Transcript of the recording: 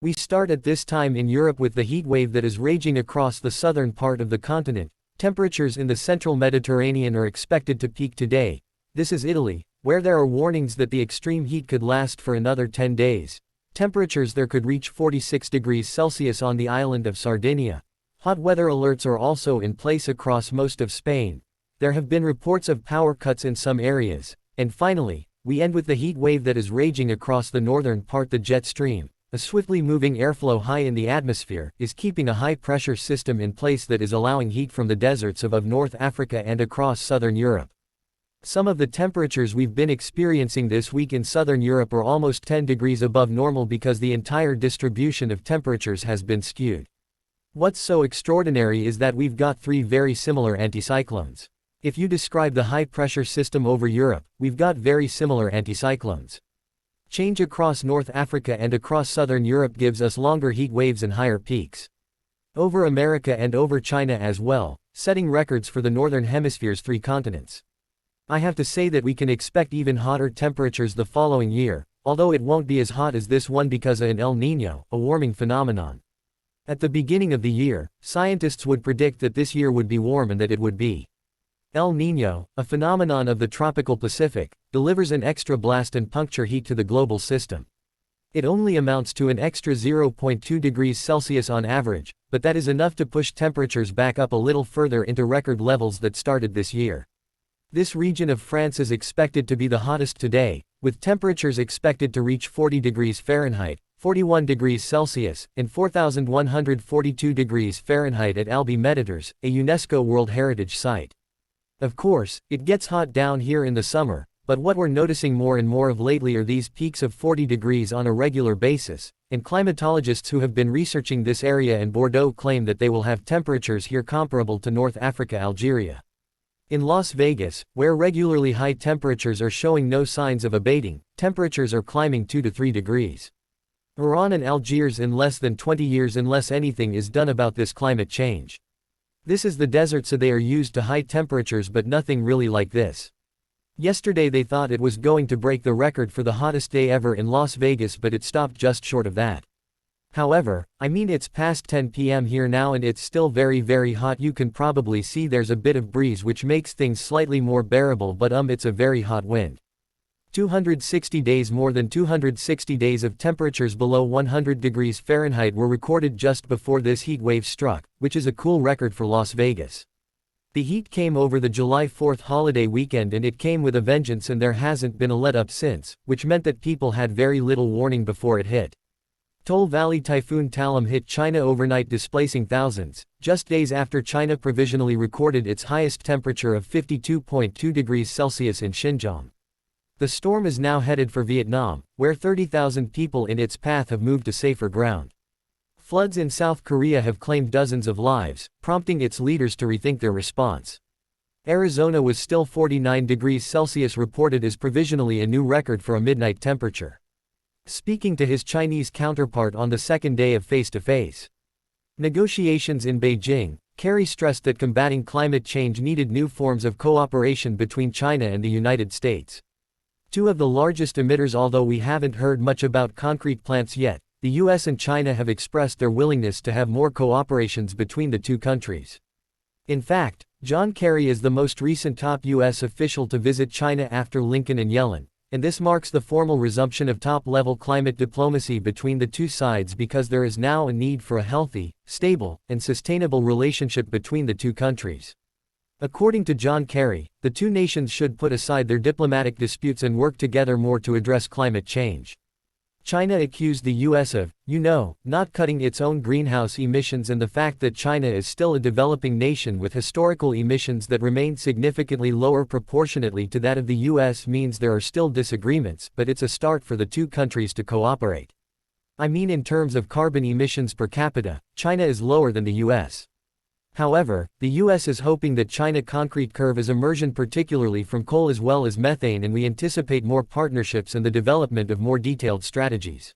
We start at this time in Europe with the heat wave that is raging across the southern part of the continent. Temperatures in the central Mediterranean are expected to peak today. This is Italy, where there are warnings that the extreme heat could last for another 10 days. Temperatures there could reach 46 degrees Celsius on the island of Sardinia. Hot weather alerts are also in place across most of Spain. There have been reports of power cuts in some areas. And finally, we end with the heat wave that is raging across the northern part. The jet stream, a swiftly moving airflow high in the atmosphere, is keeping a high-pressure system in place that is allowing heat from the deserts of North Africa and across southern Europe. Some of the temperatures we've been experiencing this week in southern Europe are almost 10 degrees above normal because the entire distribution of temperatures has been skewed. What's so extraordinary is that we've got three very similar anticyclones. If you describe the high-pressure system over Europe, we've got very similar anticyclones. Change across North Africa and across southern Europe gives us longer heat waves and higher peaks. Over America and over China as well, setting records for the northern hemisphere's three continents. I have to say that we can expect even hotter temperatures the following year, although it won't be as hot as this one because of an El Niño, a warming phenomenon. At the beginning of the year, scientists would predict that this year would be warm and that it would be El Niño, a phenomenon of the tropical Pacific, delivers an extra blast and puncture heat to the global system. It only amounts to an extra 0.2 degrees Celsius on average, but that is enough to push temperatures back up a little further into record levels that started this year. This region of France is expected to be the hottest today, with temperatures expected to reach 40 degrees Fahrenheit, 41 degrees Celsius, and 4,142 degrees Fahrenheit at Albi Mediters, a UNESCO World Heritage Site. Of course, it gets hot down here in the summer, but what we're noticing more and more of lately are these peaks of 40 degrees on a regular basis, and climatologists who have been researching this area in Bordeaux claim that they will have temperatures here comparable to North Africa, Algeria. In Las Vegas, where regularly high temperatures are showing no signs of abating, temperatures are climbing 2 to 3 degrees. Iran and Algiers in less than 20 years unless anything is done about this climate change. This is the desert, so they are used to high temperatures, but nothing really like this. Yesterday they thought it was going to break the record for the hottest day ever in Las Vegas, but it stopped just short of that. However, it's past 10 p.m. here now and it's still very hot. You can probably see there's a bit of breeze which makes things slightly more bearable, but it's a very hot wind. 260 days, more than 260 days of temperatures below 100 degrees Fahrenheit were recorded just before this heat wave struck, which is a cool record for Las Vegas. The heat came over the July 4th holiday weekend and it came with a vengeance, and there hasn't been a let-up since, which meant that people had very little warning before it hit. Toll Valley Typhoon Talim hit China overnight, displacing thousands, just days after China provisionally recorded its highest temperature of 52.2 degrees Celsius in Xinjiang. The storm is now headed for Vietnam, where 30,000 people in its path have moved to safer ground. Floods in South Korea have claimed dozens of lives, prompting its leaders to rethink their response. Arizona was still 49 degrees Celsius reported as provisionally a new record for a midnight temperature. Speaking to his Chinese counterpart on the second day of face-to-face negotiations in Beijing, Kerry stressed that combating climate change needed new forms of cooperation between China and the United States. Two of the largest emitters. Although we haven't heard much about concrete plants yet, the US and China have expressed their willingness to have more cooperations between the two countries. In fact, John Kerry is the most recent top US official to visit China after Lincoln and Yellen, and this marks the formal resumption of top-level climate diplomacy between the two sides because there is now a need for a healthy, stable, and sustainable relationship between the two countries. According to John Kerry, the two nations should put aside their diplomatic disputes and work together more to address climate change. China accused the US of, not cutting its own greenhouse emissions, and the fact that China is still a developing nation with historical emissions that remain significantly lower proportionately to that of the US means there are still disagreements, but it's a start for the two countries to cooperate. In terms of carbon emissions per capita, China is lower than the US. However, the US is hoping that China concrete curb is immersion, particularly from coal as well as methane, and we anticipate more partnerships and the development of more detailed strategies.